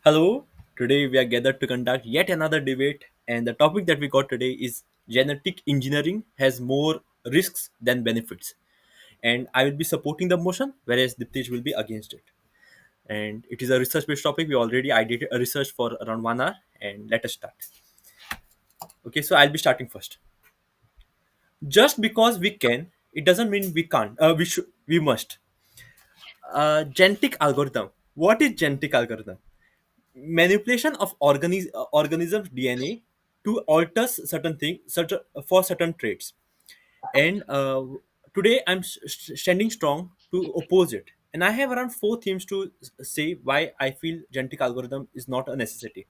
Hello, today we are gathered to conduct yet another debate, and the topic that we got today is genetic engineering has more risks than benefits. And I will be supporting the motion, whereas Diptesh will be against it. And it is a research based topic. We already I did a research for around 1 hour, and let us start. Okay, so I'll be starting first. Just because we can, it doesn't mean we can't. We must. Genetic algorithm. What is genetic algorithm? Manipulation of organisms DNA to alter certain things for certain traits. And today I'm standing strong to oppose it. And I have around four themes to say why I feel genetic algorithm is not a necessity.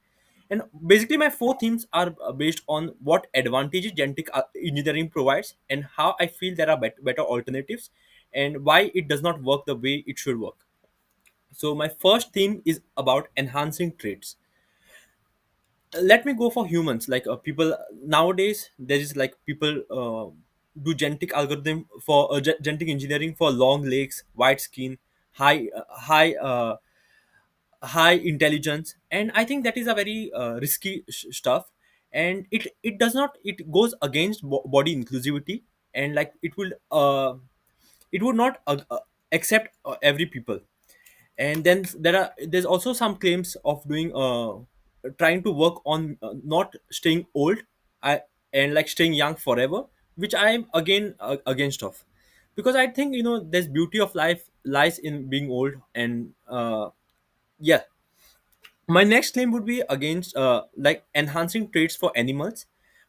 And basically, my four themes are based on what advantages genetic engineering provides and how I feel there are better alternatives and why it does not work the way it should work. So, my first theme is about enhancing traits. Let me go for humans, like people nowadays there is like people do genetic algorithm for genetic engineering for long legs, white skin, high intelligence, and I think that is a very risky stuff. And it does not, it goes against body inclusivity, and like it would not accept every people. And then there's also some claims of doing trying to work on not staying old, I and like staying young forever, which I'm again against of, because I think there's beauty of life lies in being old. And yeah, my next claim would be against like enhancing traits for animals.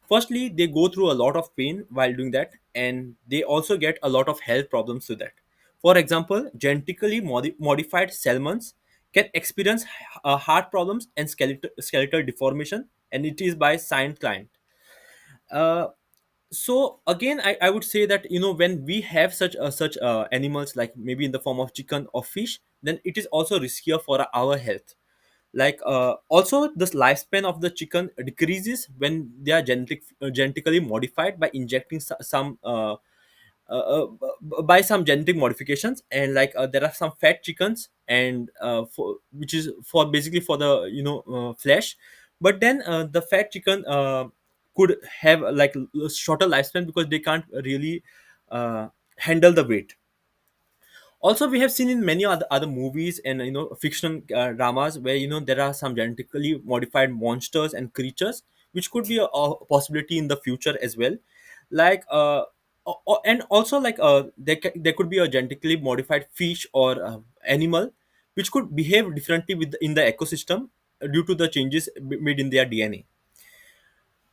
Firstly, they go through a lot of pain while doing that, and they also get a lot of health problems to that. For example, genetically modified salmons can experience heart problems and skeletal deformation, and it is by science client. Uh, so again, I would say that when we have such animals, like maybe in the form of chicken or fish, then it is also riskier for our health. Like also this lifespan of the chicken decreases when they are genetically modified by injecting some by some genetic modifications. And like there are some fat chickens, and for which is for basically for the flesh. But then the fat chicken could have like shorter lifespan because they can't really handle the weight. Also, we have seen in many other movies and fiction dramas where there are some genetically modified monsters and creatures, which could be a possibility in the future as well. Like and also like there could be a genetically modified fish or animal which could behave differently in the ecosystem due to the changes made in their DNA.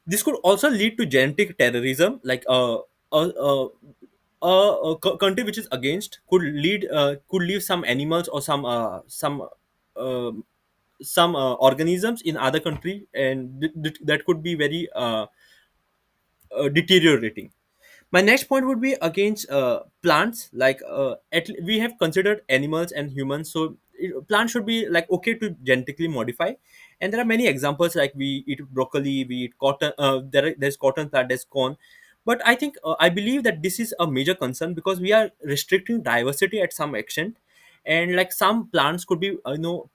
This could also lead to genetic terrorism, like a country which is against could leave some animals or uh, some organisms in other country, and that could be very deteriorating. My next point would be against plants. Like we have considered animals and humans, so plants should be like okay to genetically modify. And there are many examples, like we eat broccoli, we eat cotton, there's cotton plant, there's corn. But I think I believe that this is a major concern because we are restricting diversity at some extent. And like some plants could be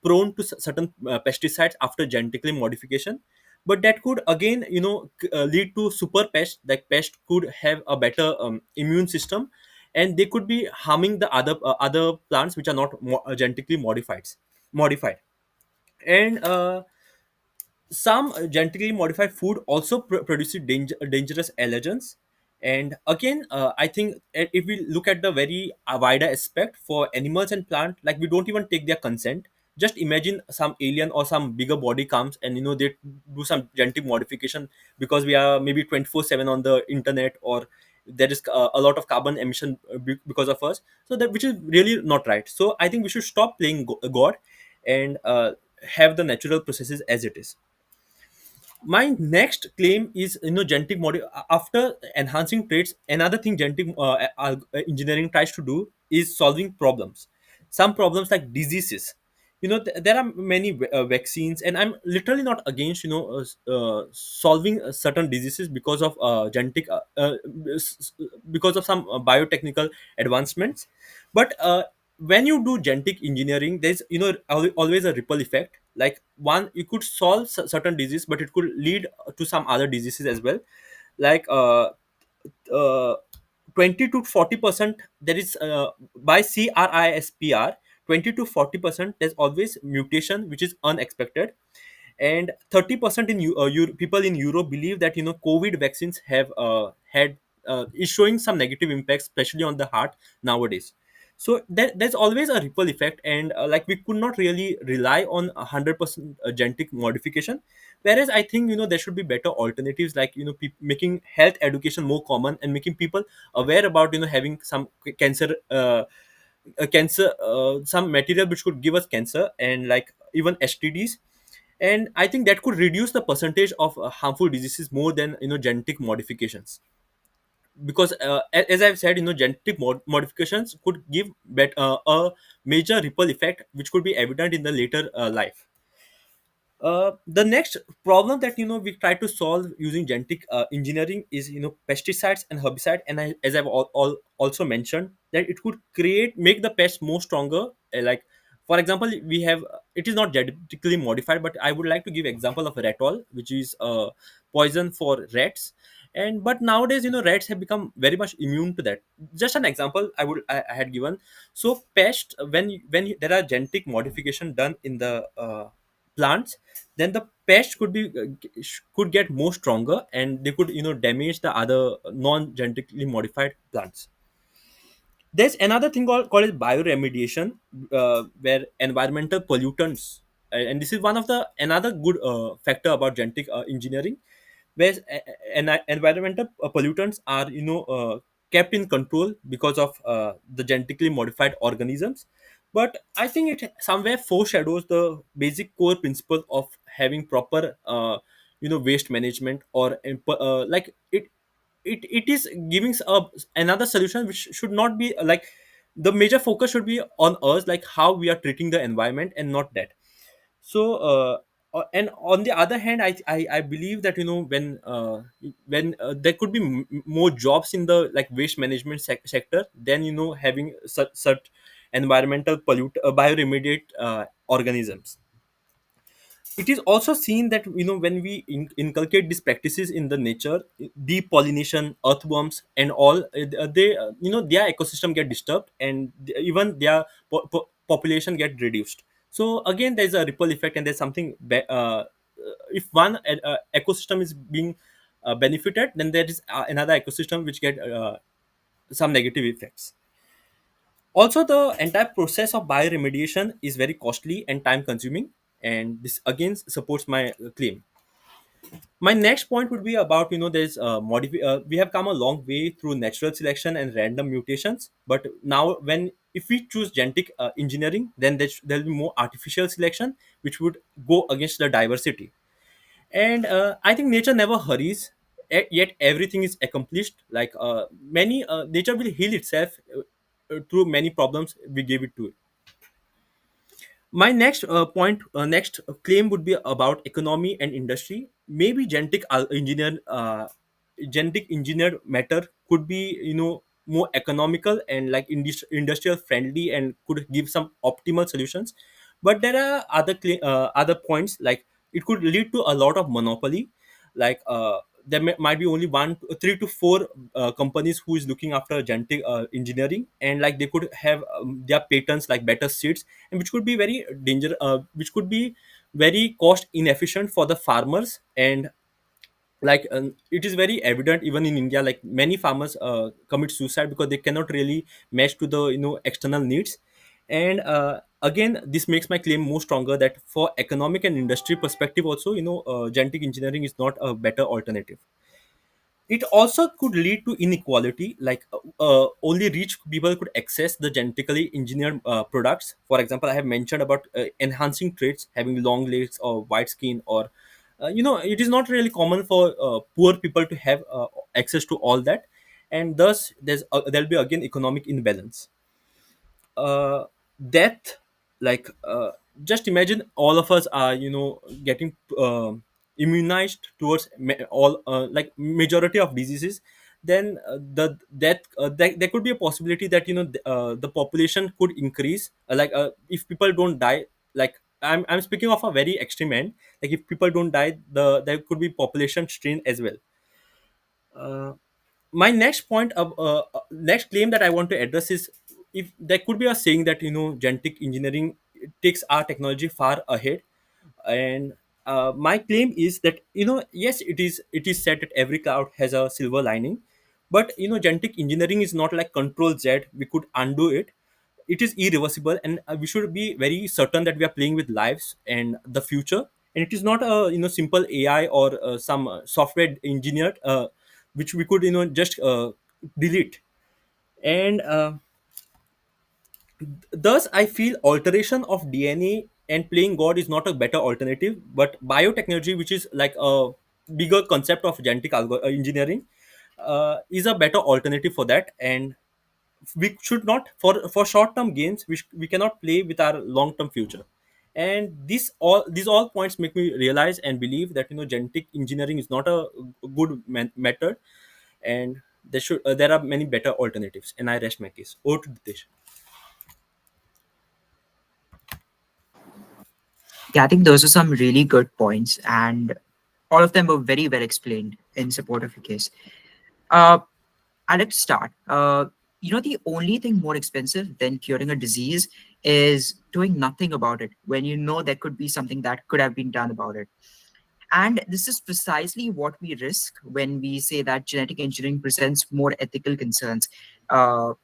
prone to certain pesticides after genetically modification. But that could again lead to super pests, like pest could have a better immune system, and they could be harming the other plants which are not genetically modified. And some genetically modified food also produces dangerous allergens. And again, I think if we look at the very wider aspect for animals and plant, like we don't even take their consent. Just imagine some alien or some bigger body comes and they do some genetic modification because we are maybe 24/7 on the internet, or there is a lot of carbon emission because of us, so that which is really not right. So I think we should stop playing god, and have the natural processes as it is. My next claim is genetic after enhancing traits. Another thing genetic engineering tries to do is solving problems. Some problems like diseases. There are many vaccines, and I'm literally not against solving certain diseases because of genetic because of some biotechnical advancements. But when you do genetic engineering, there's always a ripple effect. Like, one, you could solve certain disease, but it could lead to some other diseases as well. Like, uh, 20 to 40%, there is, by CRISPR, 20 to 40%, there's always mutation which is unexpected. And 30% people in Europe believe that COVID vaccines have had is showing some negative impacts, especially on the heart nowadays. So there's always a ripple effect, and like, we could not really rely on 100% genetic modification. Whereas I think there should be better alternatives, like making health education more common, and making people aware about having some cancer, some material which could give us cancer, and like even STDs. And I think that could reduce the percentage of harmful diseases more than genetic modifications. Because as I've said, genetic modifications could give a major ripple effect which could be evident in the later life. The next problem that we try to solve using genetic engineering is pesticides and herbicide. And as I've also mentioned, that it could make the pest more stronger. Like, for example, we have, it is not genetically modified, but I would like to give example of ratol, which is poison for rats. And but nowadays, rats have become very much immune to that. Just an example I had given. So pest, there are genetic modification done in the plants, then the pest could get more stronger, and they could damage the other non genetically modified plants. There's another thing called as bioremediation, where environmental pollutants, and this is one of the another good factor about genetic engineering, where environmental pollutants are kept in control because of the genetically modified organisms. But I think it somewhere foreshadows the basic core principle of having proper waste management, or like it is giving another solution which should not be like, the major focus should be on us, like how we are treating the environment, and not that. So and on the other hand, I believe that when there could be more jobs in the like waste management sector than having such environmental bioremediate organisms. It is also seen that when we inculcate these practices in the nature, deep pollination, earthworms, and all, they their ecosystem get disturbed, and even their population get reduced. So again, there's a ripple effect, and there's something if one ecosystem is being benefited, then there is another ecosystem which get some negative effects. Also, the entire process of bioremediation is very costly and time consuming, and this again supports my claim. My next point would be about there's we have come a long way through natural selection and random mutations, but now when if we choose genetic engineering, then there'll be more artificial selection, which would go against the diversity. And I think nature never hurries, yet everything is accomplished. Like, many nature will heal itself through many problems we give it to it. My next claim would be about economy and industry. Maybe genetic engineered matter could be more economical and like industrial friendly, and could give some optimal solutions. But there are other points, like it could lead to a lot of monopoly. Like, there might be only 3 to 4 companies who is looking after genetic engineering, and like they could have their patents like better seeds, and which could be very dangerous, which could be very cost inefficient for the farmers. And like, it is very evident even in India, like many farmers commit suicide because they cannot really match to the external needs. And again, this makes my claim more stronger that for economic and industry perspective also, genetic engineering is not a better alternative. It also could lead to inequality, like only rich people could access the genetically engineered products. For example, I have mentioned about enhancing traits, having long legs or white skin, or it is not really common for poor people to have access to all that. And thus there'll be again economic imbalance. Death, like, just imagine all of us are getting immunized towards all like majority of diseases. then there could be a possibility that the population could increase, if people don't die. Like, I'm speaking of a very extreme end. Like, if people don't die, there could be population strain as well. My next point of next claim that I want to address is, if there could be a saying that genetic engineering takes our technology far ahead. And my claim is that, yes, it is said that every cloud has a silver lining, but genetic engineering is not like control z, we could undo it. It is irreversible, and we should be very certain that we are playing with lives and the future. And it is not a simple AI or some software engineered, which we could just delete. And thus I feel alteration of DNA and playing god is not a better alternative, but biotechnology, which is like a bigger concept of genetic engineering, is a better alternative for that. And we should not, for short term gains, we cannot play with our long term future. And these all points make me realize and believe that genetic engineering is not a good method. And there are many better alternatives. And I rest my case. Over to Ditesh. Yeah, I think those are some really good points, and all of them were very well explained in support of your case. Uh, I'd like to start. The only thing more expensive than curing a disease is doing nothing about it when you know there could be something that could have been done about it. And this is precisely what we risk when we say that genetic engineering presents more ethical concerns. Uh,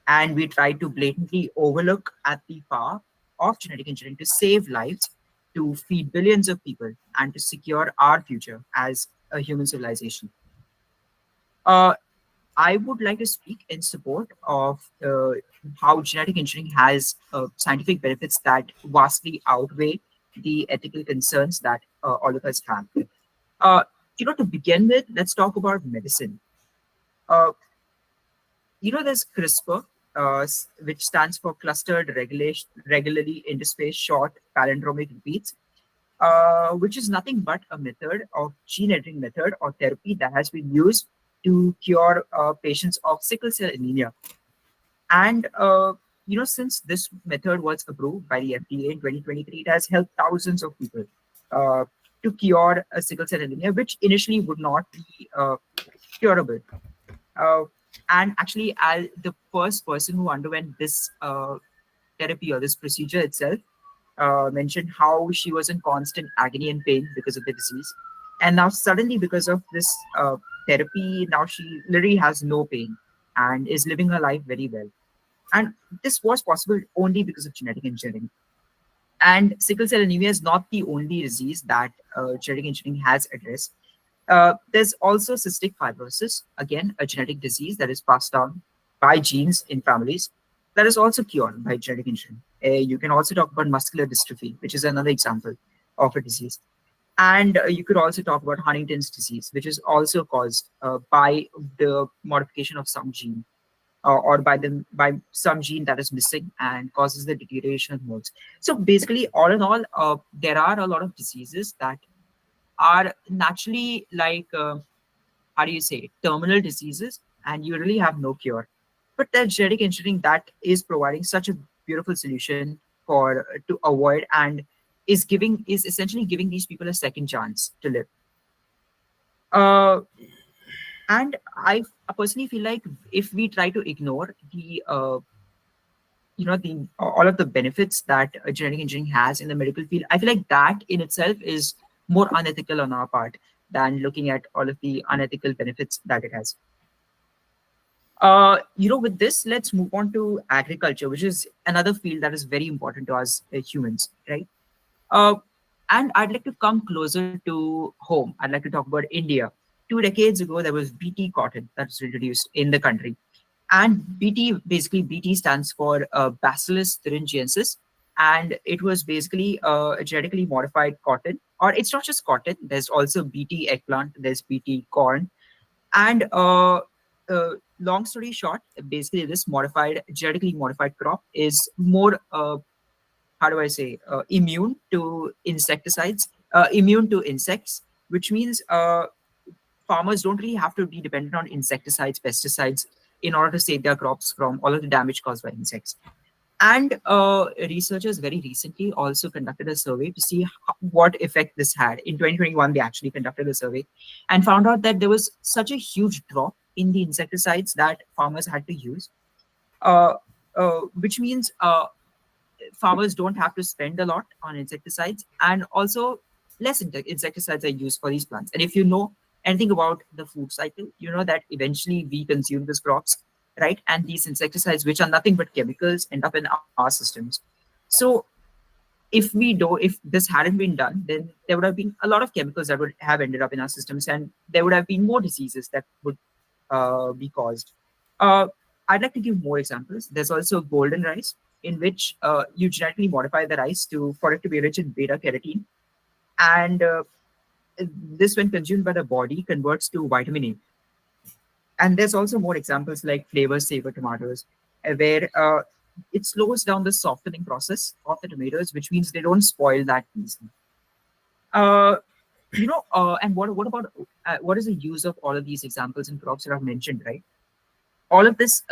and we try to blatantly overlook at the power of genetic engineering to save lives, to feed billions of people, and to secure our future as a human civilization. Uh, I would like to speak in support of how genetic engineering has scientific benefits that vastly outweigh the ethical concerns that all of us have. Uh, to begin with, let's talk about medicine. Uh, there's CRISPR, which stands for Clustered Regulation, Regularly Interspaced Short Palindromic Repeats, which is nothing but a method of gene editing method or therapy that has been used to cure patients of sickle cell anemia. And since this method was approved by the FDA in 2023, it has helped thousands of people uh, to cure a sickle cell anemia, which initially would not be curable. Uh, and actually, the first person who underwent this therapy or this procedure itself mentioned how she was in constant agony and pain because of the disease. And now, suddenly, because of this therapy, now she literally has no pain and is living her life very well. And this was possible only because of genetic engineering. And sickle cell anemia is not the only disease that genetic engineering has addressed. There's also cystic fibrosis, again, a genetic disease that is passed down by genes in families that is also cured by genetic engineering. You can also talk about muscular dystrophy, which is another example of a disease. And you could also talk about Huntington's disease, which is also caused by the modification of some gene or by some gene that is missing and causes the deterioration of nerves. So basically, all in all, there are a lot of diseases that are naturally like how do you say terminal diseases, and you really have no cure. But there's genetic engineering that is providing such a beautiful solution for to avoid and is essentially giving these people a second chance to live. Uh, and I personally feel like if we try to ignore the the all of the benefits that genetic engineering has in the medical field, I feel like that in itself is more unethical on our part than looking at all of the unethical benefits that it has. With this, let's move on to agriculture, which is another field that is very important to us humans, right? Uh, and I'd like to come closer to home. I'd like to talk about India. 2 decades ago, there was BT cotton that was introduced in the country. And BT stands for Bacillus thuringiensis. And it was basically a genetically modified cotton. Or it's not just cotton, there's also BT eggplant, there's BT corn. And long story short, basically, this genetically modified crop is more how do I say, immune to insecticides, immune to insects, which means farmers don't really have to be dependent on insecticides, pesticides in order to save their crops from all of the damage caused by insects. And researchers very recently also conducted a survey to see what effect this had. In 2021, they actually conducted a survey and found out that there was such a huge drop in the insecticides that farmers had to use, uh, which means farmers don't have to spend a lot on insecticides, and also less insecticides are used for these plants. And if you know anything about the food cycle, you know that eventually we consume these crops, right? And these insecticides, which are nothing but chemicals, end up in our systems. So if this hadn't been done, then there would have been a lot of chemicals that would have ended up in our systems, and there would have been more diseases that would be caused. Uh, I'd like to give more examples. There's also golden rice, in which you genetically modify the rice to for it to be rich in beta carotene, and this, when consumed by the body, converts to vitamin A. And there's also more examples like flavor saver tomatoes, where it slows down the softening process of the tomatoes, which means they don't spoil that easily. Uh, and what about what is the use of all of these examples and crops that I've mentioned, right? All of this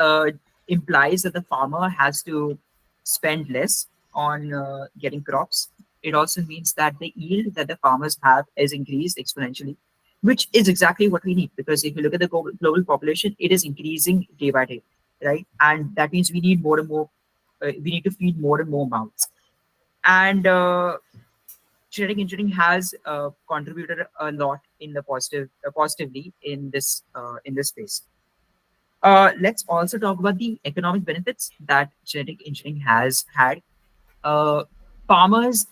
implies that the farmer has to spend less on getting crops. It also means that the yield that the farmers have is increased exponentially, which is exactly what we need. Because if you look at the global population, it is increasing day by day, right? And that means we need more and more. We need to feed more and more mouths. And genetic engineering has contributed a lot in the positively in this space. Let's also talk about the economic benefits that genetic engineering has had. Uh, Farmers,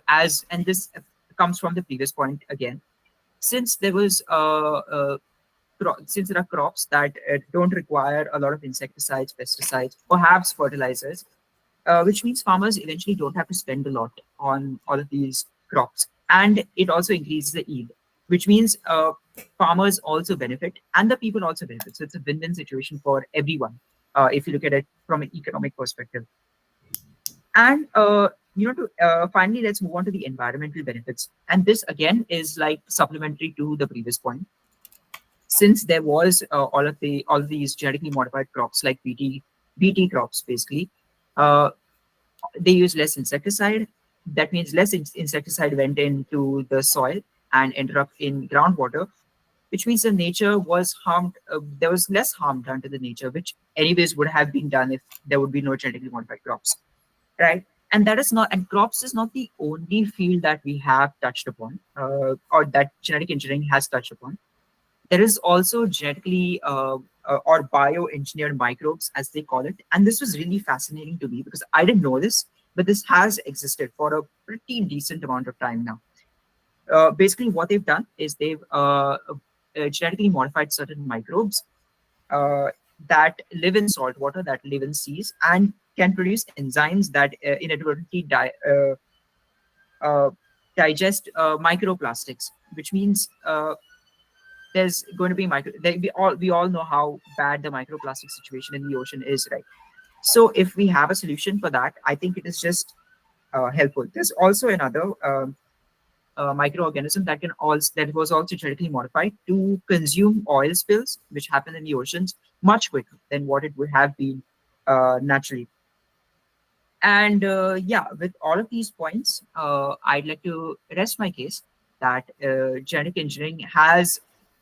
as and this comes from the previous point again, since there was since there are crops that don't require a lot of insecticides, pesticides, perhaps fertilizers, which means farmers eventually don't have to spend a lot on all of these crops. And it also increases the yield, which means farmers also benefit and the people also benefit. So it's a win win situation for everyone if you look at it from an economic perspective. And finally, let's move on to the environmental benefits. And this again is like supplementary to the previous point. Since there was all of these genetically modified crops like BT crops, basically, uh, they use less insecticide. That means less insecticide went into the soil and ended up in groundwater, which means the nature was harmed. There was less harm done to the nature, which anyways would have been done if there would be no genetically modified crops, right? And that is not, and crops is not the only field that we have touched upon, or that genetic engineering has touched upon. There is also genetically or bioengineered microbes, as they call it. And this was really fascinating to me because I didn't know this, but this has existed for a pretty decent amount of time now. Basically, what they've done is they've genetically modified certain microbes uh, that live in salt water, that live in seas, and can produce enzymes that inadvertently uh, digest microplastics, which means there's going to be we all know how bad the microplastic situation in the ocean is, right? So if we have a solution for that, I think it is just helpful. There's also another microorganism that was also genetically modified to consume oil spills which happen in the oceans much quicker than what it would have been naturally. And yeah, with all of these points, I'd like to rest my case that genetic engineering has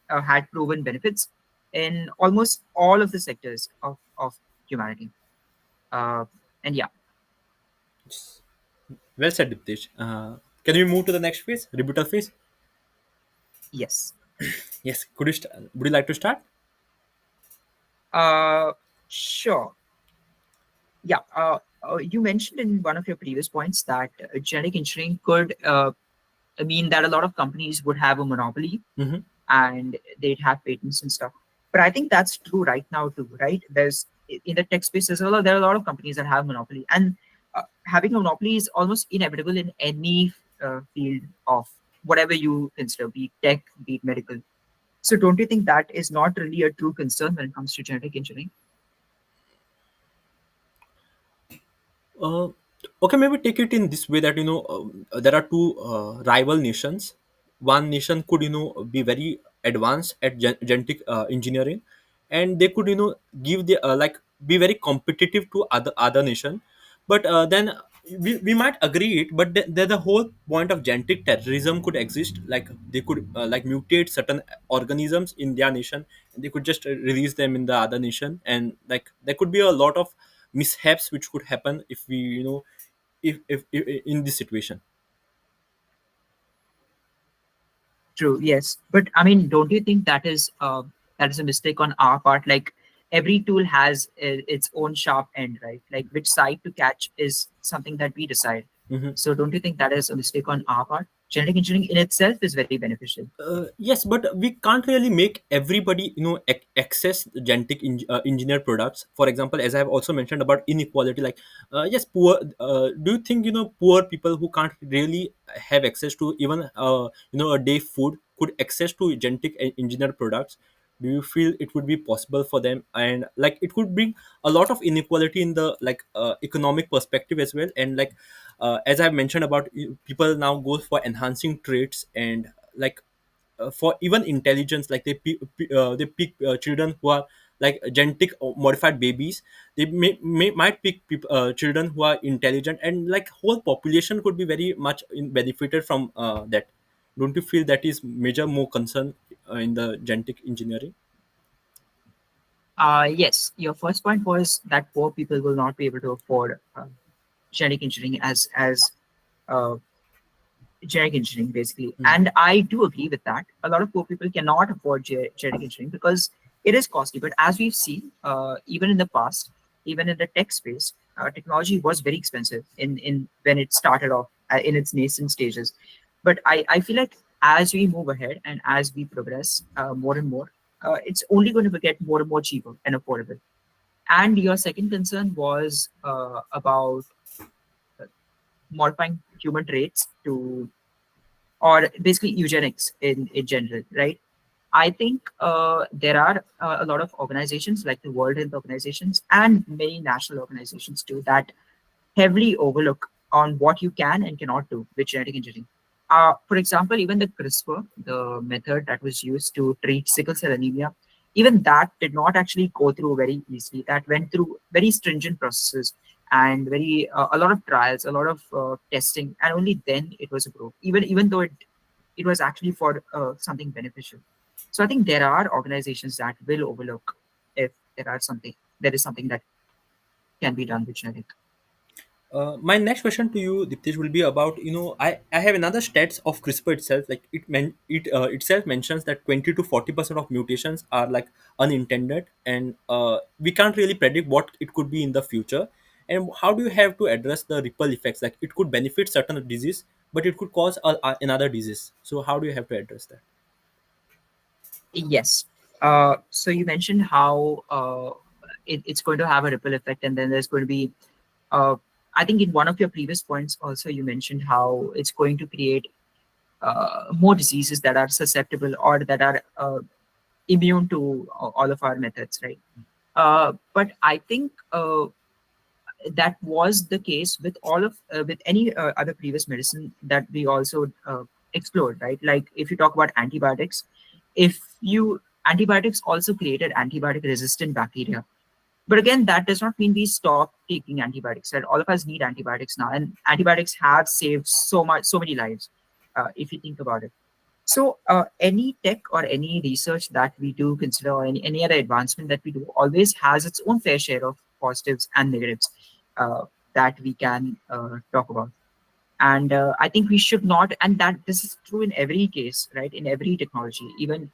had proven benefits in almost all of the sectors of humanity. Uh, and yeah, Well said, Diptesh. Can we move to the next phase, rebuttal phase? yes. Yes. Would you like to start? Uh, sure. Yeah. You mentioned in one of your previous points that genetic engineering could mean that a lot of companies would have a monopoly Mm-hmm. and they'd have patents and stuff. But I think that's true right now too, right? There's in the tech space, there are a lot of companies that have monopoly, and having a monopoly is almost inevitable in any field of whatever you consider, be it tech, be it medical. So don't you think that is not really a true concern when it comes to genetic engineering? Uh, okay, maybe take it in this way that there are two rival nations. One nation could be very advanced at genetic engineering, and they could give the like be very competitive to other nation. But then we might agree it, but the whole point of genetic terrorism could exist, like they could like mutate certain organisms in their nation, and they could just release them in the other nation, and like there could be a lot of mishaps which could happen if we if in this situation. True, yes. But I mean, don't you think that is a mistake on our part? Like every tool has its own sharp end, right? Like which side to catch is something that we decide. Mhm. So don't you think that is a mistake on our part? Genetic engineering in itself is very beneficial. Yes, but we can't really make everybody access genetic engineer products. For example, as I have also mentioned about inequality, like yes, poor. Do you think poor people who can't really have access to even a day food could access to genetic engineer products? Do you feel it would be possible for them? And like it could bring a lot of inequality in the like economic perspective as well. And like as I've mentioned about people now go for enhancing traits, and like for even intelligence, like they pick children who are like genetic modified babies. They might pick children who are intelligent, and like whole population could be very much benefited from that. Don't you feel that is major more concern in the genetic engineering? Yes, your first point was that poor people will not be able to afford genetic engineering as uh, genetic engineering basically, Mm. and I do agree with that. A lot of poor people cannot afford genetic engineering because it is costly. But as we've seen, even in the past, even in the tech space, technology was very expensive in when it started off in its nascent stages. But I feel like as we move ahead and as we progress more and more, it's only going to get more and more cheaper and affordable. And your second concern was about modifying human traits to, or basically eugenics in general, right? I think there are a lot of organizations like the World Health Organizations and many national organizations too that heavily overlook on what you can and cannot do with genetic engineering. For example, even the CRISPR, the method that was used to treat sickle cell anemia, even that did not actually go through very easily. That went through very stringent processes and very a lot of trials, a lot of testing, and only then it was approved. Even though it was actually for something beneficial. So I think there are organizations that will overlook if there is something that can be done with genetic. My next question to you, Diptesh, will be about I have another stats of CRISPR itself. Like it itself mentions that 20 to 40% of mutations are like unintended, and we can't really predict what it could be in the future. And how do you have to address the ripple effects? Like it could benefit certain disease, but it could cause another disease. So how do you have to address that? Yes. So you mentioned how it's going to have a ripple effect, and then there's going to be. I think in one of your previous points, also you mentioned how it's going to create more diseases that are susceptible or that are immune to all of our methods, right? But I think that was the case with all of with any other previous medicine that we also explored, right? Like if you talk about antibiotics, if you antibiotics also created antibiotic resistant bacteria, but again that does not mean we stop taking antibiotics, right? All of us need antibiotics now, and antibiotics have saved so many lives if you think about it. So any tech or any research that we do consider, or any other advancement that we do, always has its own fair share of positives and negatives uh, that we can talk about. And I think we should not, and that this is true in every case, right? In every technology, even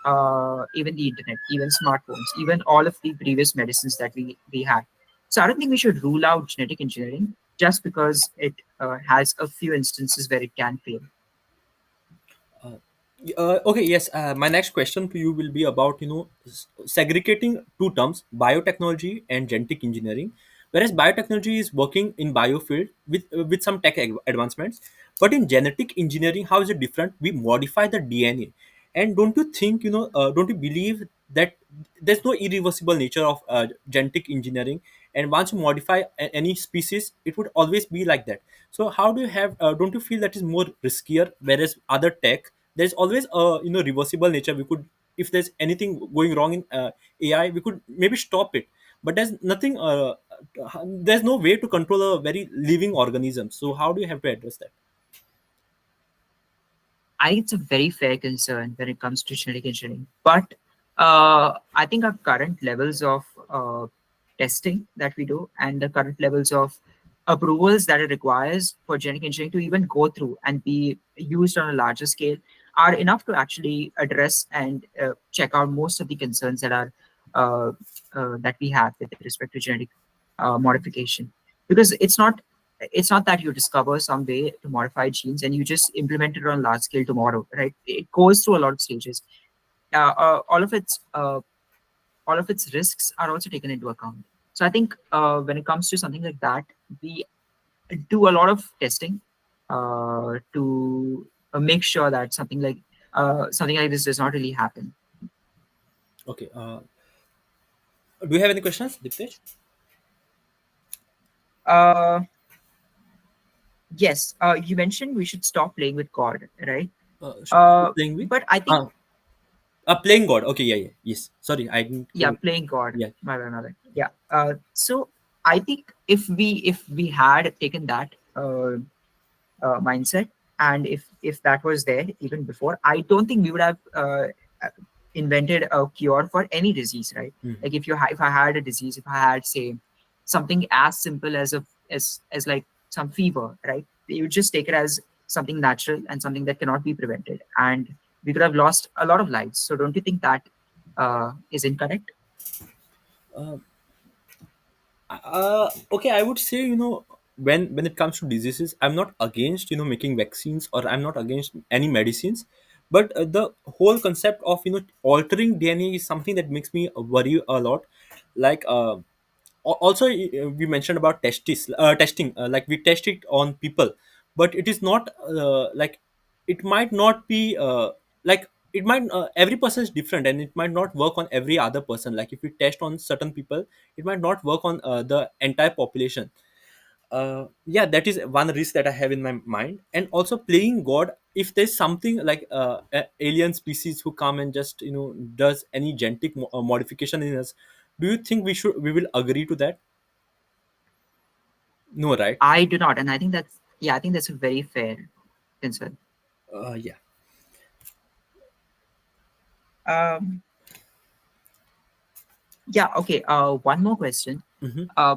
the internet, even smartphones, even all of the previous medicines that we had. So I don't think we should rule out genetic engineering just because it has a few instances where it can fail. Okay, yes. My next question to you will be about segregating two terms, biotechnology and genetic engineering. Whereas biotechnology is working in biofield with some tech advancements, but in genetic engineering, how is it different? We modify the DNA, and don't you think don't you believe that there's no irreversible nature of genetic engineering, and once you modify any species, it would always be like that. So how do you have? Don't you feel that is more riskier? Whereas other tech there's always a reversible nature. We could, if there's anything going wrong in AI, we could maybe stop it. But there's nothing there's no way to control a very living organism. So how do you have to address that? I think it's a very fair concern when it comes to genetic engineering. But I think our current levels of testing that we do and the current levels of approvals that it requires for genetic engineering to even go through and be used on a larger scale are enough to actually address and check out most of the concerns that are uh, that we have with respect to genetic modification. Because it's not that you discover some way to modify genes and you just implement it on large scale tomorrow, right? It goes through a lot of stages. Uh, uh, all of its uh, all of its risks are also taken into account. So I think when it comes to something like that, we do a lot of testing to make sure that something like this does not really happen. Okay, do you have any questions, Diptesh? Uh, yes, you mentioned we should stop playing with God, right? Playing with But I think uh, playing God. Okay, yeah, yeah, yes, sorry, I didn't yeah, playing God. yeah. My bad. Yeah. So I think if we had taken that mindset, and if that was there even before, I don't think we would have uh, invented a cure for any disease, right? Mhm. Like if I had a disease, if I had, say, something as simple as as like some fever, right? You would just take it as something natural and something that cannot be prevented, and we could have lost a lot of lives. So don't you think that is incorrect? uh, okay, I would say, when it comes to diseases, I'm not against making vaccines, or I'm not against any medicines. But the whole concept of altering DNA is something that makes me worry a lot. Like also, we mentioned about testing, like we test it on people, but it is not like, it might not be like, it might every person is different, and it might not work on every other person. Like if we test on certain people, it might not work on the entire population. Yeah, that is one risk that I have in my mind. And also playing God, if there's something like alien species who come and just does any genetic modification in us, do you think we will agree to that? No, right? I do not, and I think that's yeah, I think that's a very fair concern. Yeah. Um, yeah, okay. One more question. Hmm. Uh,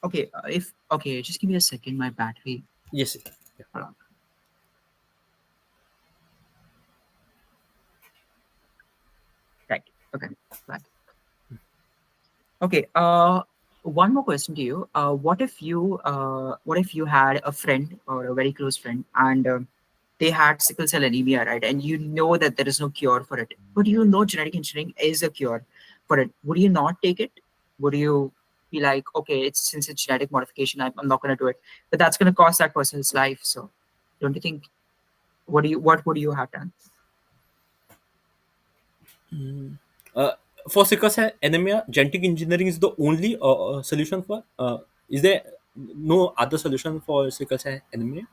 okay, if okay, just give me a second. My battery. Yes. Yeah. Hold on. Right. Okay. Right. Okay. One more question to you. What if you had a friend or a very close friend, and they had sickle cell anemia, right? And you know that there is no cure for it, but you know genetic engineering is a cure for it. Would you not take it? Would you be like, okay, it's since it's genetic modification, I'm not going to do it, but that's going to cost that person's life. So, don't you think? What would you have done? uh, for sickle cell anemia, genetic engineering is the only solution for is there no other solution for sickle cell anemia?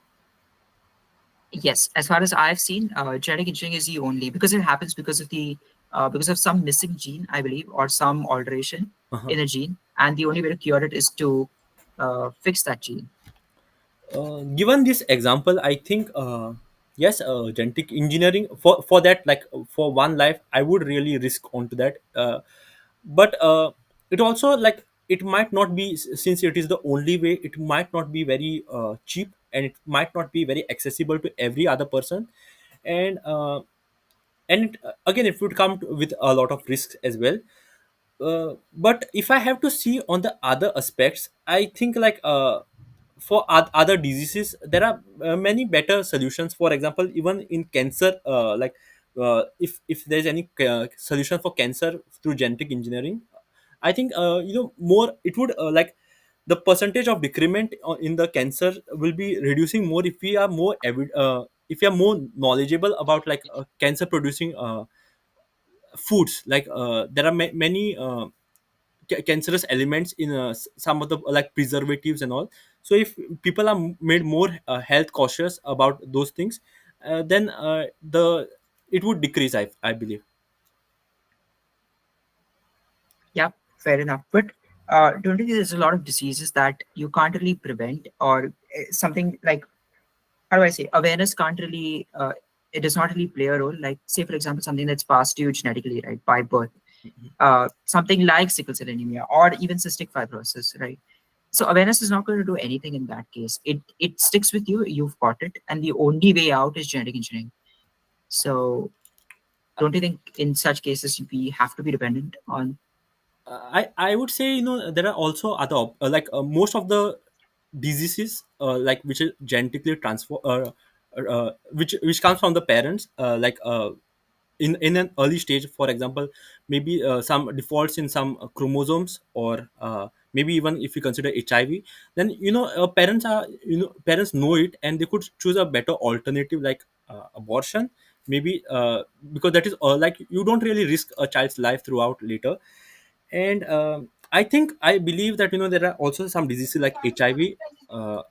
Yes, as far as I've seen, genetic engineering is the only because it happens because of some missing gene, I believe, or some alteration Uh-huh. in a gene, and the only way to cure it is to fix that gene. Given this example, I think yes, genetic engineering, for that, like for one life, I would really risk onto that. But it also, like, it might not be, since it is the only way, it might not be very cheap, and it might not be very accessible to every other person. And again, it would come with a lot of risks as well. But if I have to see on the other aspects, I think, like, for other diseases, there are many better solutions. For example, even in cancer, like, if there's any solution for cancer through genetic engineering, I think more it would, like, the percentage of decrement in the cancer will be reducing more if we are more if we are more knowledgeable about, like, cancer producing foods. Like, there are many cancerous elements in some of the, like, preservatives and all. So if people are made more health cautious about those things, then the it would decrease, I believe. Yeah, fair enough. But don't you think there's a lot of diseases that you can't really prevent, or something like, how do I say, awareness can't really, it does not really play a role. Like, say, for example, something that's passed to you genetically, right, by birth, something like sickle cell anemia or even cystic fibrosis, right? So awareness is not going to do anything in that case. It sticks with you. You've got it, and the only way out is genetic engineering. So don't you think in such cases we have to be dependent on? I would say, there are also other like most of the diseases like which is genetically transfer which comes from the parents, like in an early stage, for example, maybe some defaults in some chromosomes, or maybe even if you consider HIV, then parents know it, and they could choose a better alternative like abortion, maybe because that is like you don't really risk a child's life throughout later. And I believe that there are also some diseases like HIV,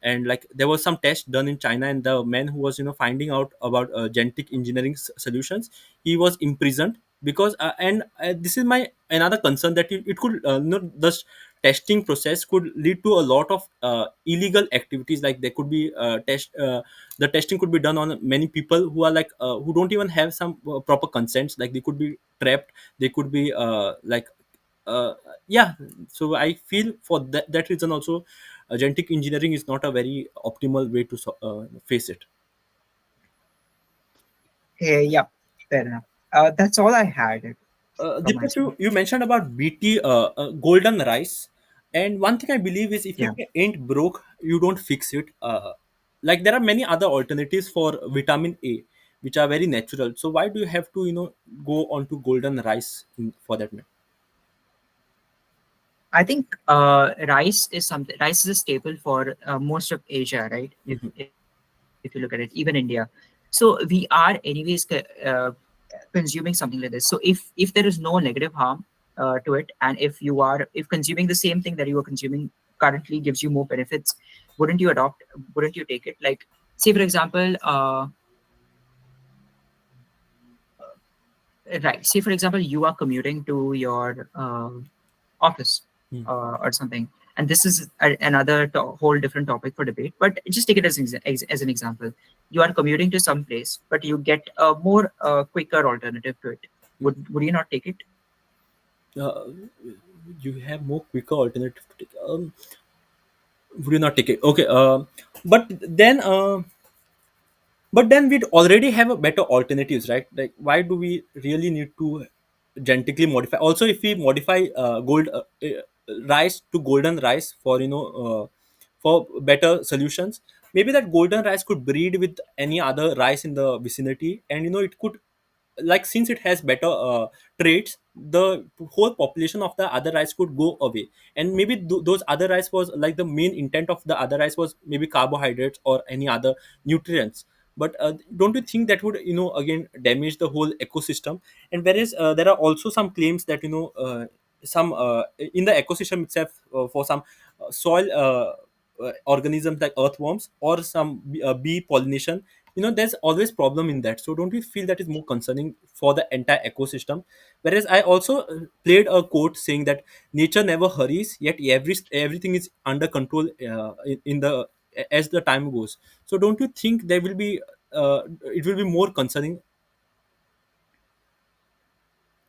and like there was some test done in China, and the man who was finding out about genetic engineering solutions, he was imprisoned because and this is my another concern, that it could the testing process could lead to a lot of illegal activities. Like there could be the testing could be done on many people who are like who don't even have some proper consents, like they could be trapped, they could be like uh, yeah. So I feel for that reason also, genetic engineering is not a very optimal way to face it. Yeah, fair enough. That's all I had from my Deepak, side. you mentioned about BT golden rice, and one thing I believe is if it Yeah, ain't broke, you don't fix it. Like there are many other alternatives for vitamin A, which are very natural. So why do you have to go on to golden rice for that matter? I think rice is a staple for most of Asia, right? If you look at it, even India. So we are anyways consuming something like this. So if there is no negative harm to it, and if consuming the same thing that you are consuming currently gives you more benefits, wouldn't you adopt? Wouldn't you take it? Like, say for example, right. Say for example, you are commuting to your office or something, and this is another whole different topic for debate. But just take it as as an example. You are commuting to some place, but you get a more quicker alternative to it. Would you not take it? uh, you have more quicker alternative to take. Would you not take it? Okay. But then we'd already have a better alternatives, right? Like why do we really need to genetically modify? Also, if we modify gold rice to golden rice for for better solutions, maybe that golden rice could breed with any other rice in the vicinity, and it could, like, since it has better traits, the whole population of the other rice could go away. And maybe those other rice was like the main intent of the other rice was maybe carbohydrates or any other nutrients. But don't you think that would again damage the whole ecosystem? And whereas there are also some claims that some in the ecosystem itself, for some soil organisms like earthworms or some bee pollination, there's always problem in that. So don't you feel that is more concerning for the entire ecosystem? Whereas I also played a quote saying that nature never hurries, yet everything is under control in the as the time goes. So don't you think there will be it will be more concerning?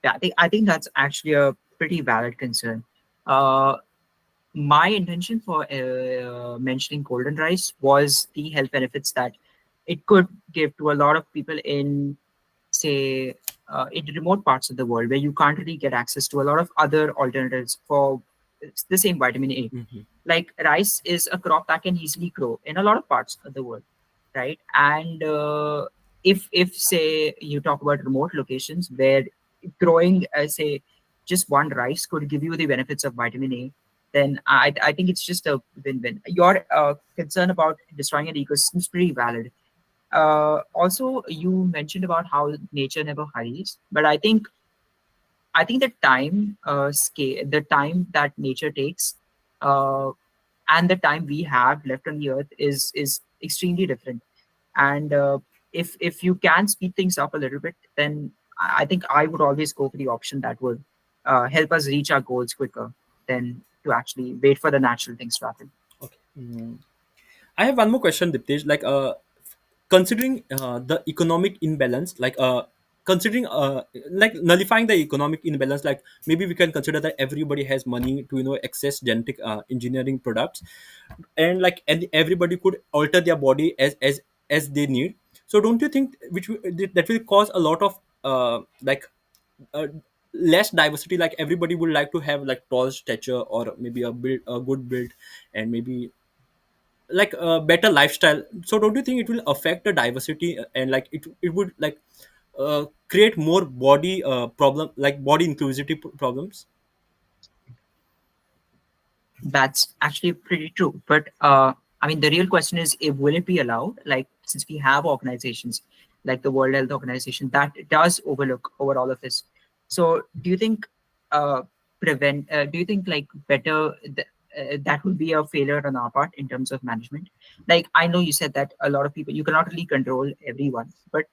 Yeah, I think that's actually a pretty valid concern. Uh, my intention for mentioning golden rice was the health benefits that it could give to a lot of people in, say, in remote parts of the world where you can't really get access to a lot of other alternatives for the same vitamin A. Mhm. Like rice is a crop that can easily grow in a lot of parts of the world, right? And if say you talk about remote locations where growing, say, just one rice could give you the benefits of vitamin A, then I think it's just a win-win. Your concern about destroying an ecosystem is pretty valid. Also, you mentioned about how nature never hurries, but I think the time scale, the time that nature takes, uh, and the time we have left on the earth is extremely different. And if you can speed things up a little bit, then I think I would always go for the option that would help us reach our goals quicker than to actually wait for the natural things to happen. Okay. I have one more question, Diptesh. Considering the economic imbalance, considering like nullifying the economic imbalance, like maybe we can consider that everybody has money to access genetic engineering products, and everybody could alter their body as they need. So don't you think that will cause a lot of uh, less diversity? Like everybody would like to have like tall stature, or maybe a good build, and maybe like a better lifestyle. So don't you think it will affect the diversity, and like it would like create more body problem, like body inclusivity problems? That's actually pretty true. But I mean, the real question is, if will it be allowed? Like, since we have organizations like the World Health Organization that does overlook over all of this. So, do you think prevent? Do you think like that would be a failure on our part in terms of management? Like, I know you said that a lot of people you cannot really control everyone, but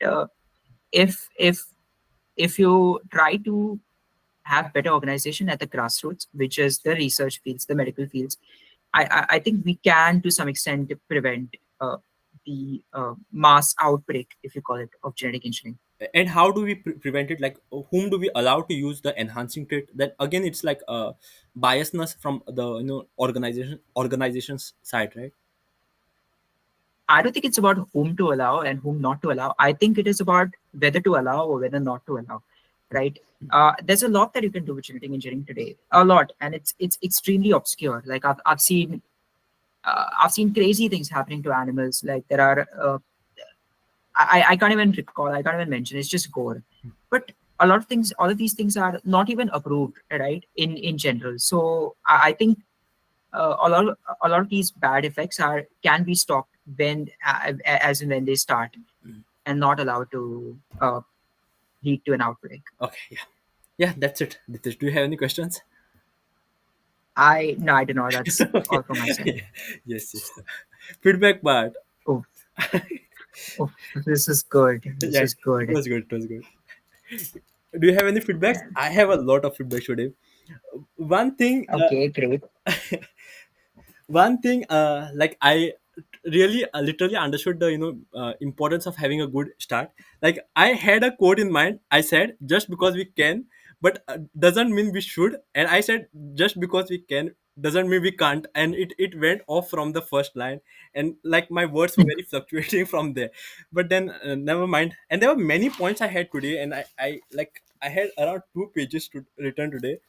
if if you try to have better organization at the grassroots, which is the research fields, the medical fields, I think we can to some extent prevent the mass outbreak, if you call it, of genetic engineering. And how do we prevent it? Like whom do we allow to use the enhancing trait? That again, it's like biasness from the organization's side, right? I don't think it's about whom to allow and whom not to allow. I think it is about whether to allow or whether not to allow, right? There's a lot that you can do with genetic engineering today, a lot, and it's extremely obscure. Like I've seen crazy things happening to animals. Like there are I can't even recall, I can't even mention. It's just gore. But a lot of things, all of these things are not even approved, right? In general. So I think a lot of these bad effects are can be stopped when as and when they start and not allowed to lead to an outbreak. Okay, yeah, yeah, that's it. Ditesh, do you have any questions? I No, I don't know. That's all from my side. Yes, yes. Feedback part. Oh, oh, this is good. This Yeah, is it good. was good. It was good. Do you have any feedbacks? I have a lot of feedback today. One thing, Okay, great. like I really literally understood the importance of having a good start. Like I had a quote in mind. I said just because we can, but doesn't mean we should. And I said just because we can doesn't mean we can't, and it went off from the first line, and like my words were very fluctuating from there. But then never mind. And there were many points I had today, and I had around 2 pages to return today.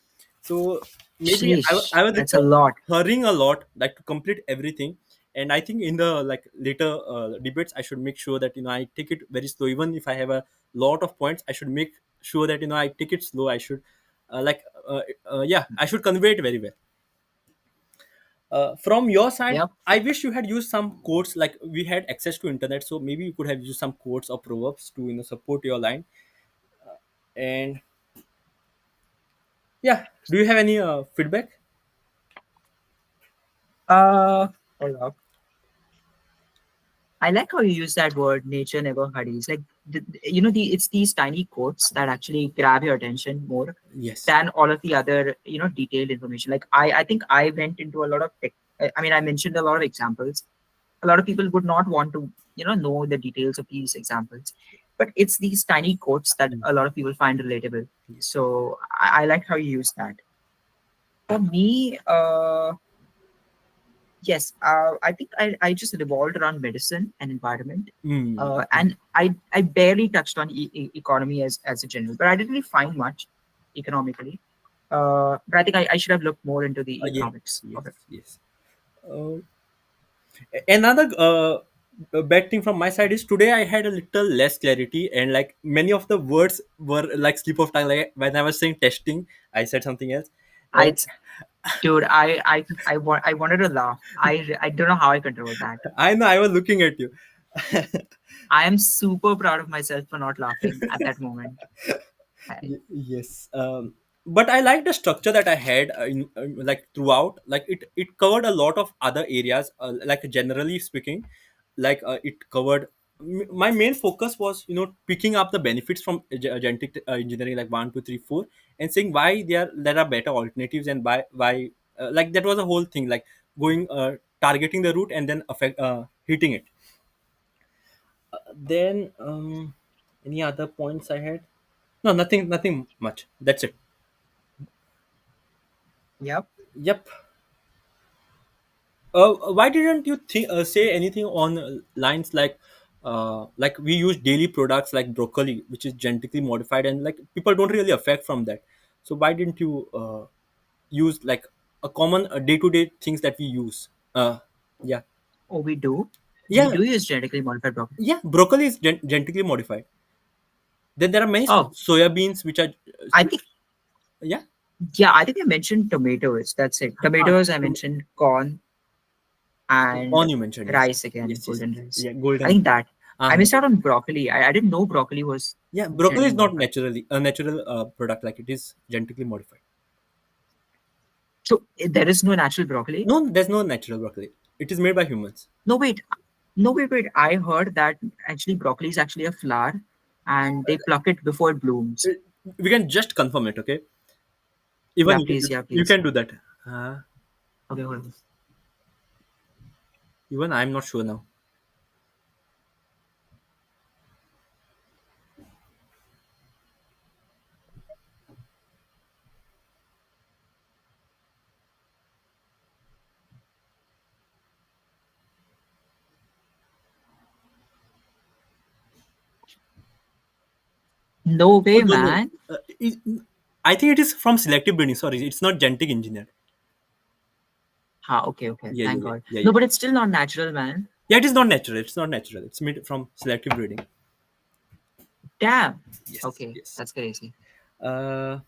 So maybe Sheesh, I was that's a little lot. hurrying a lot, like to complete everything. And I think in the like later debates, I should make sure that I take it very slow. Even if I have a lot of points, I should make sure that I take it slow. I should yeah, I should convey it very well. From your side, Yep. I wish you had used some quotes. Like we had access to internet, so maybe you could have used some quotes or proverbs to support your line. And yeah, do you have any feedback? Hold up. I like how you use that word, nature never hurries. Like, it's these tiny quotes that actually grab your attention more Yes. than all of the other, detailed information. Like, I think I went into a lot of tech. I mean, I mentioned a lot of examples. A lot of people would not want to, know the details of these examples. But it's these tiny quotes that Mm. a lot of people find relatable. Yes. So I like how you use that. For me, yes, I think I just revolved around medicine and environment, Mm. and I barely touched on economy as a general, but I didn't really find much economically. But I think I should have looked more into the Yeah. economics Yes. of it. Yes. Uh, Another bad thing from my side is today I had a little less clarity, and like many of the words were like slip of tongue. Like when I was saying testing, I said something else. I And Dude, I wanted to laugh. I don't know how I controlled that. I know I was looking at you. I am super proud of myself for not laughing at that moment. I, Yes. But I like the structure that I had like throughout. Like it covered a lot of other areas. Like generally speaking, like it covered. my main focus was, picking up the benefits from genetic engineering, like 1, 2, 3, 4, and saying why there are better alternatives, and why like that was a whole thing, like going targeting the root and then affect hitting it. Then any other points I had? No, nothing much. That's it. Yep. Yep. Why didn't you say anything on lines like we use daily products like broccoli, which is genetically modified, and like people don't really affect from that. So why didn't you use like a common day-to-day things that we use? Yeah, Oh, we do. We yeah, do use genetically modified broccoli. yeah. Broccoli is genetically modified. Then there are many Oh, soya beans which are I think, yeah. yeah, I think I mentioned tomatoes. That's it. Ah, Tomatoes, I mentioned corn and corn you mentioned, yes, rice again, yes, yes, golden rice. yeah, I golden. think that. I Uh, missed out on broccoli. I didn't know broccoli was yeah, broccoli genetically is not modified. naturally a natural product, like it is genetically modified. So there is no natural broccoli? No, there's no natural broccoli. It is made by humans. No, wait. No, wait. I heard that actually broccoli is actually a flower and they pluck it before it blooms. Uh, We can just confirm it, okay? Even Yeah, you can please. do, Yeah, you please. can do that. Uh, Okay, hold on. Even I'm not sure now. No Oh, way, no, no. man. I think it is from selective breeding. Sorry, it's not genetic engineered. Ha, okay. Yeah, yeah, Thank yeah, God. yeah, No, yeah. but it's still not natural, man. Yeah, it is not natural. It's not natural. It's made from selective breeding. Damn. Yes, Okay, yes. that's crazy. Uh,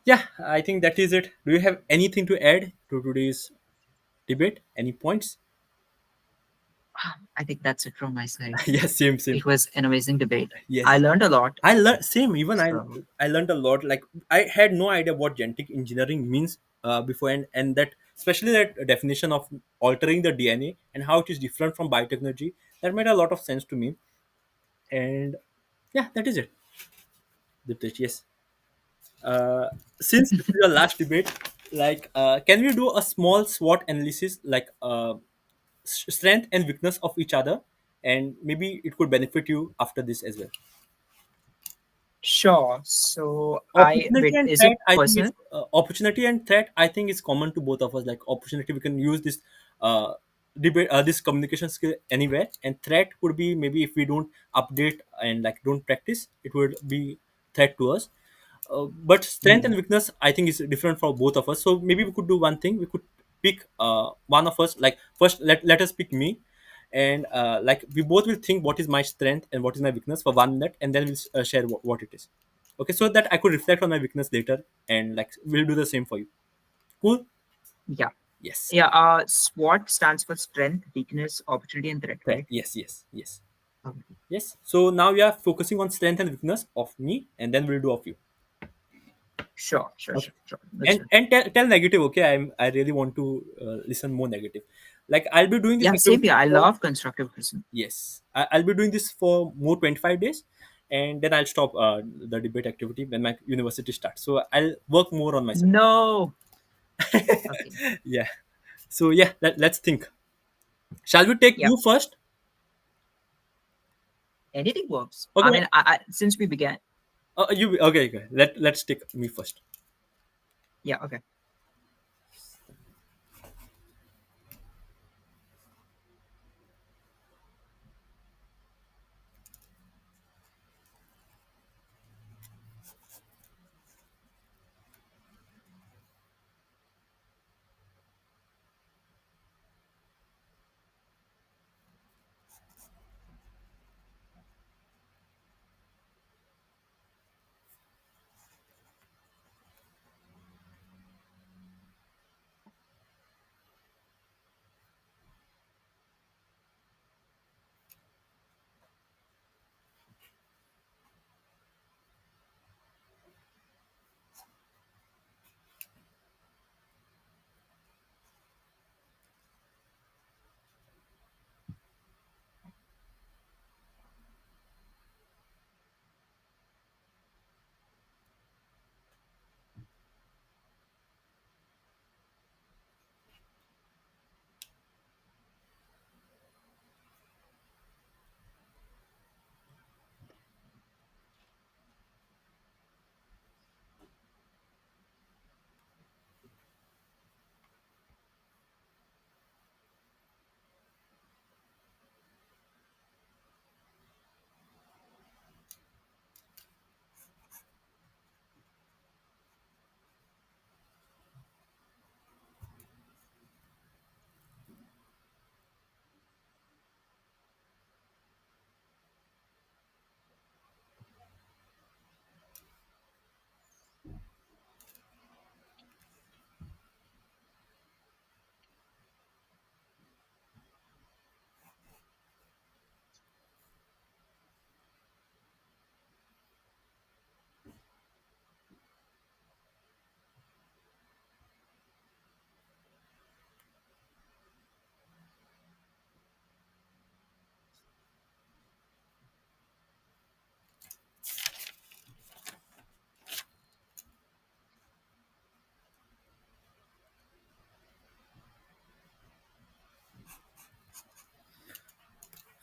yeah, I think that is it. Do you have anything to add to today's debate? Any points? I think that's it from my side. Yes, same, same. It was an amazing debate. I Yes. learned a lot. I learned same. Even So, I learned a lot. Like I had no idea what genetic engineering means before, and that especially that definition of altering the DNA and how it is different from biotechnology. That made a lot of sense to me. And yeah, that is it. Diptesh, yes. Uh, since this is your last debate, like, can we do a small SWOT analysis, like strength and weakness of each other, and maybe it could benefit you after this as well. sure. So, Opportunity and is it threat, I think it's personal? opportunity and threat, I think is common to both of us. Like opportunity, we can use this uh, debate, this communication skill anywhere, and threat would be maybe if we don't update and like don't practice, it would be threat to us. But strength and Hmm. weakness, I think, is different for both of us. So maybe we could do one thing. We could pick one of us. Like first, let us pick me, and like we both will think what is my strength and what is my weakness for 1 minute, and then we'll share what it is. Okay, so that I could reflect on my weakness later, and like we'll do the same for you. Cool. Yeah. Yes. Yeah. SWOT stands for strength, weakness, opportunity, and threat, Threat. right? Yes. Yes. Yes. Okay. Yes. So now we are focusing on strength and weakness of me, and then we'll do of you. Okay. That's And fine. tell negative. Okay, I really want to listen more negative. Like I'll be doing this Yeah, same activity here. I for, love constructive criticism. yes, I'll be doing this for more 25 days, and then I'll stop the debate activity when my university starts. So I'll work more on myself. No. Okay. Yeah. So yeah, let's think. Shall we take Yeah. you first? Anything works. Okay. I mean, since we began. You okay? Okay. Let's take me first. Yeah. Okay.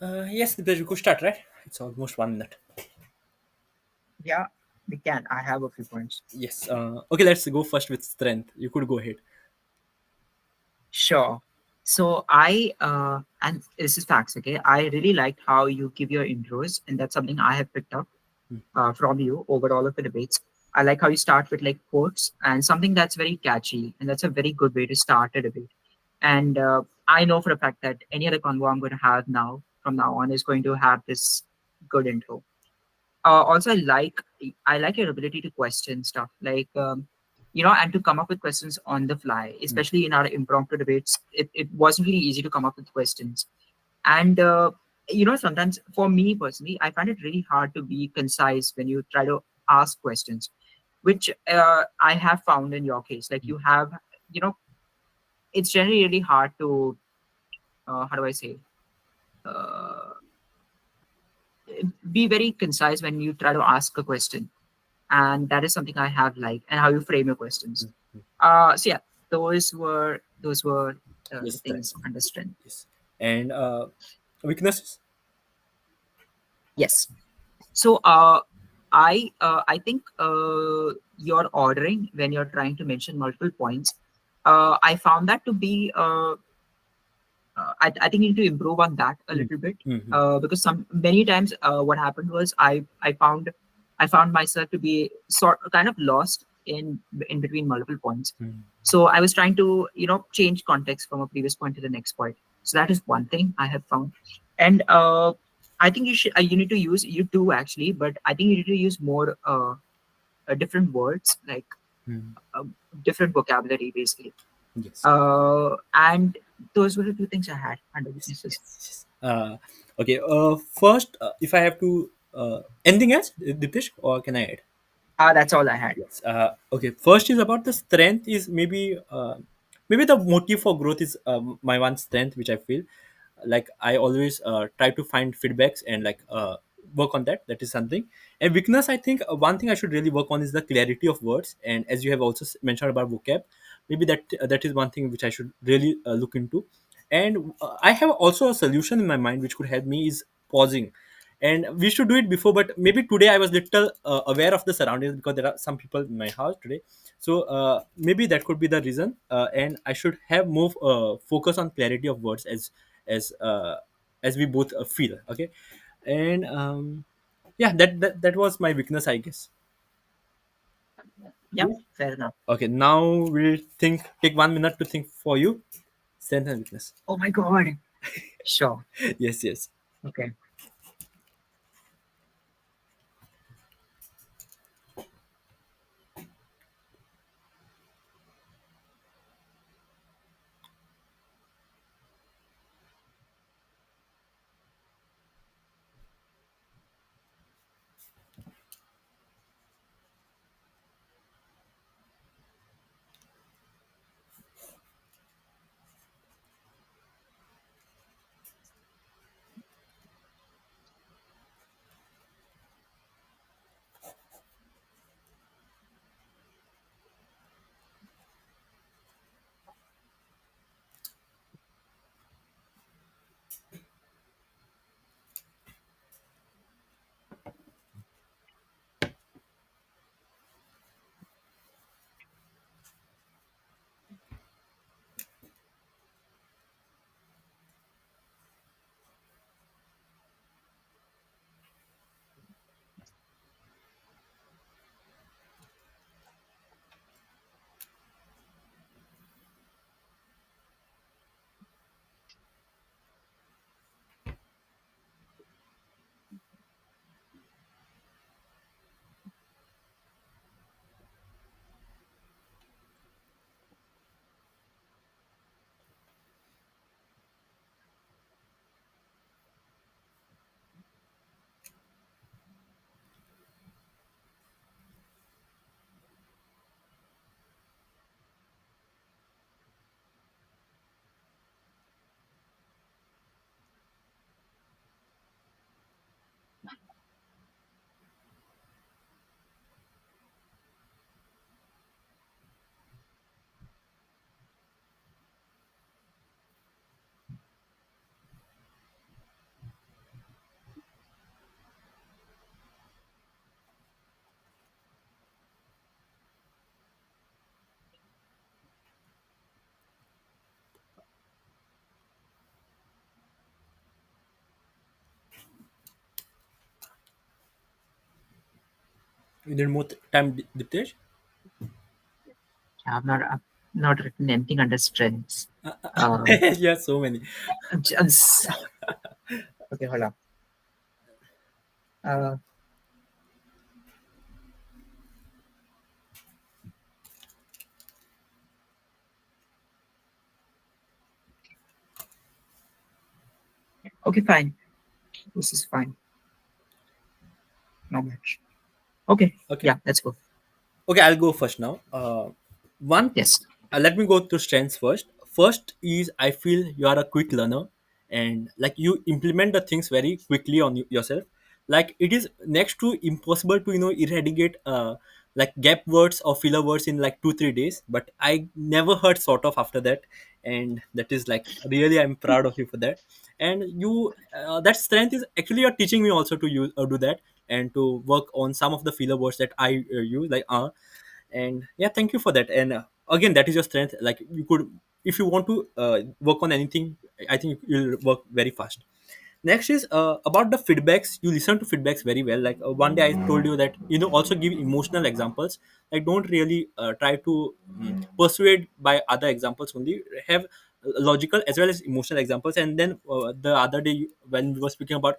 Yes, Dipesh, you could start, right? It's almost 1 minute. Yeah, we can. I have a few points. Yes. Okay, let's go first with strength. You could go ahead. Sure. So and this is facts, okay? I really liked how you give your intros, and that's something I have picked up from you over all of the debates. I like how you start with like quotes and something that's very catchy, and that's a very good way to start a debate. And I know for a fact that any other convo I'm going to have now from now on is going to have this good intro. Also, I like your ability to question stuff, like and to come up with questions on the fly, Mm, especially in our impromptu debates. It wasn't really easy to come up with questions, and sometimes for me personally, I find it really hard to be concise when you try to ask questions, which I have found in your case. Like you have, you know, it's generally really hard to how do I say. Uh, be very concise when you try to ask a question, and that is something I have liked, and how you frame your questions. mm, mm. So yeah, those were Yes, the strength. things under strength. Yes. And weaknesses. Yes. So I think your ordering when you're trying to mention multiple points, I found that to be I think you need to improve on that a Mm, little bit mm, because some many times what happened was I found myself to be sort kind of lost in between multiple points. mm, So I was trying to change context from a previous point to the next point. So that is one thing I have found, and I think you need to use you do actually, but I think you need to use more different words like mm. uh, different vocabulary basically. Yes. And those were the two things I had under Yes. weaknesses. Yes. Yes. Okay. First, if I have to, anything else, Dipesh, or can I add? That's all I had. Yes. Okay. First is about the strength. Is maybe the motive for growth is my one strength, which I feel like I always try to find feedbacks and work on that. That is something. And weakness, I think one thing I should really work on is the clarity of words. And as you have also mentioned about vocab, maybe that is one thing which I should really look into. And I have also a solution in my mind which could help me is pausing, and we should do it before, but maybe today I was little aware of the surroundings because there are some people in my house today. So maybe that could be the reason, and I should have more focus on clarity of words as uh, as we both feel. Okay. And yeah, that was my weakness, I guess. Yeah, fair enough. Okay, now we'll take 1 minute to think for you strength and weakness. Oh my god. Sure. Yes, yes. Okay. You need more time, Diptesh? I've not written anything under strengths. Uh, Yeah, so many. just, okay, hold on. Uh, okay, fine. This is fine. Not much. Okay, Okay. yeah, let's go. Okay, I'll go first now. One, Yes. let me go to strengths first. First is I feel you are a quick learner, and like you implement the things very quickly on yourself. Like it is next to impossible to eradicate like gap words or filler words in like 2 3 days. But I never heard sort of after that, and that is like really I'm proud of you for that. And you that strength is actually you're teaching me also to use do that and to work on some of the filler words that I use like and yeah, thank you for that. And again, that is your strength. Like you could, if you want to work on anything, I think you'll work very fast. Next is about the feedbacks. You listen to feedbacks very well. Like one day I told you that also give emotional examples. Like don't really try to persuade by other examples only. Have logical as well as emotional examples. And then the other day when we were speaking about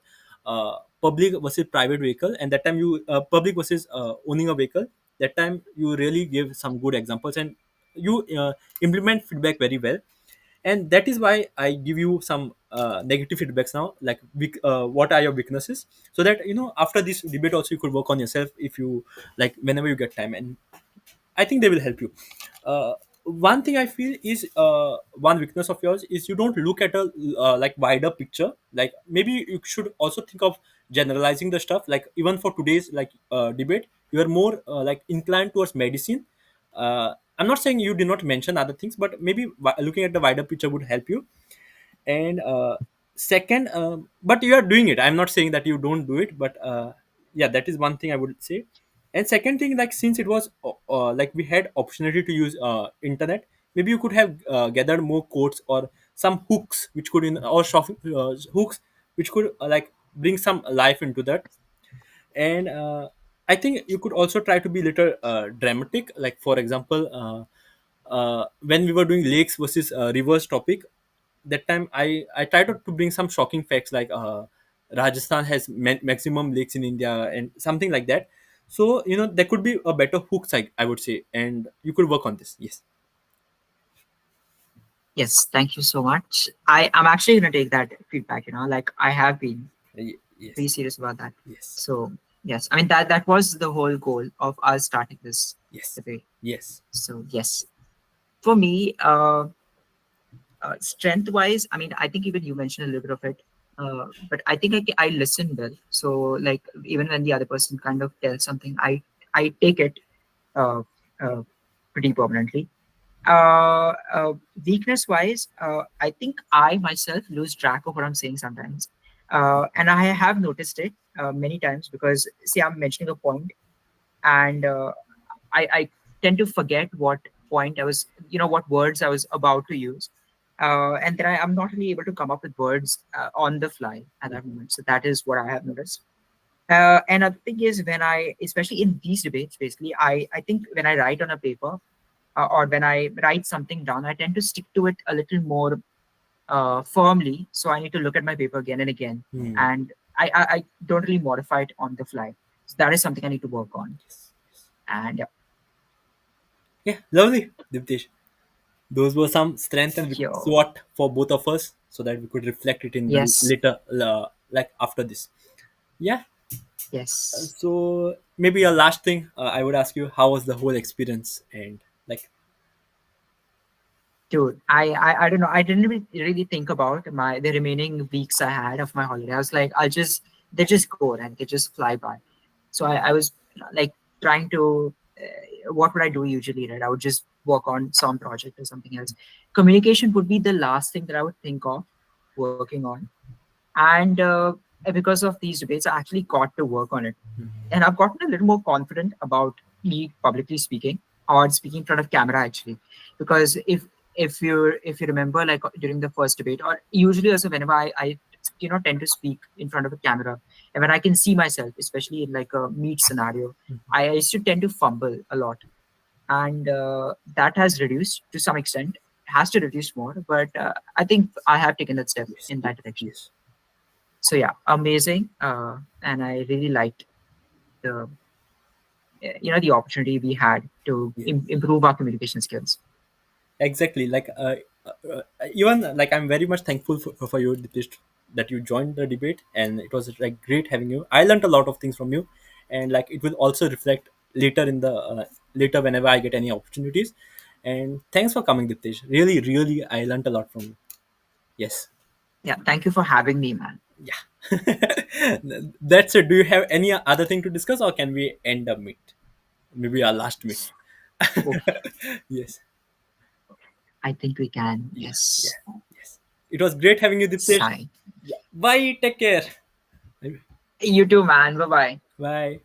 public versus private vehicle, and that time you public versus owning a vehicle. That time you really give some good examples and you implement feedback very well, and that is why I give you some negative feedbacks now, like what are your weaknesses, so that after this debate also you could work on yourself if you like whenever you get time, and I think they will help you. One thing I feel is one weakness of yours is you don't look at a like wider picture. Like maybe you should also think of generalizing the stuff. Like even for today's like debate, you are more like inclined towards medicine. I'm not saying you did not mention other things, but maybe looking at the wider picture would help you. And second, but you are doing it. I'm not saying that you don't do it, but yeah, that is one thing I would say. And second thing, like since it was like we had opportunity to use internet, maybe you could have gathered more quotes or some hooks which could or shopping hooks which could like bring some life into that. And I think you could also try to be little dramatic, like for example when we were doing lakes versus rivers topic, that time I tried to bring some shocking facts like Rajasthan has maximum lakes in India and something like that. So there could be a better hook side, I would say, and you could work on this. Yes. Yes, thank you so much. I'm actually gonna take that feedback, like I have been pretty Yes. serious about that. Yes. So yes, I mean that was the whole goal of us starting this Yes. debate. Yes. So yes. For me, strength wise, I mean, I think even you mentioned a little bit of it, but I think I listen well. So like even when the other person kind of tells something, I take it uh, uh, pretty permanently. uh, uh, Weakness wise, I think I myself lose track of what I'm saying sometimes, and I have noticed it many times because see, I'm mentioning a point, and I tend to forget what point I was, what words I was about to use, and then I'm not really able to come up with words on the fly at that moment. So that is what I have noticed. And other thing is when especially in these debates, basically, I think when I write on a paper, or when I write something down, I tend to stick to it a little more firmly. So I need to look at my paper again and again, Hmm. and I don't really modify it on the fly. So that is something I need to work on. And Yeah, lovely, Diptesh. Those were some strength and yo, SWOT for both of us, so that we could reflect it in the yes, later, like after this. Yeah. yes. So maybe a last thing, I would ask you, how was the whole experience? And like, Dude, I don't know. I didn't really think about the remaining weeks I had of my holiday. I was like, they just go and they just fly by. So I was like trying to, what would I do usually, right? I would just work on some project or something else. Communication would be the last thing that I would think of working on. And because of these debates, I actually got to work on it. And I've gotten a little more confident about me publicly speaking or speaking in front of camera actually, because if you remember, like during the first debate, or usually also whenever I tend to speak in front of a camera, and when I can see myself, especially in like a meet scenario, I used to tend to fumble a lot, and that has reduced to some extent. Has to reduce more, but I think I have taken that step Yes, in yes, that direction. yes. So yeah, amazing, and I really liked the the opportunity we had to Yeah. improve our communication skills. Exactly. Even like I'm very much thankful for you, Dipesh, that you joined the debate, and it was like great having you. I learned a lot of things from you, and like it will also reflect later in the later whenever I get any opportunities. And thanks for coming, Dipesh. Really, really, I learned a lot from you. Yes. Yeah, thank you for having me, man. Yeah. That's it. Do you have any other thing to discuss, or can we end the meet? Maybe our last meet. Oh, Yes. I think we can. Yeah. Yes. Yeah. Yes. It was great having you, Dipesh. Sign. Yeah. Bye. Take care. You too, man. Bye bye. Bye.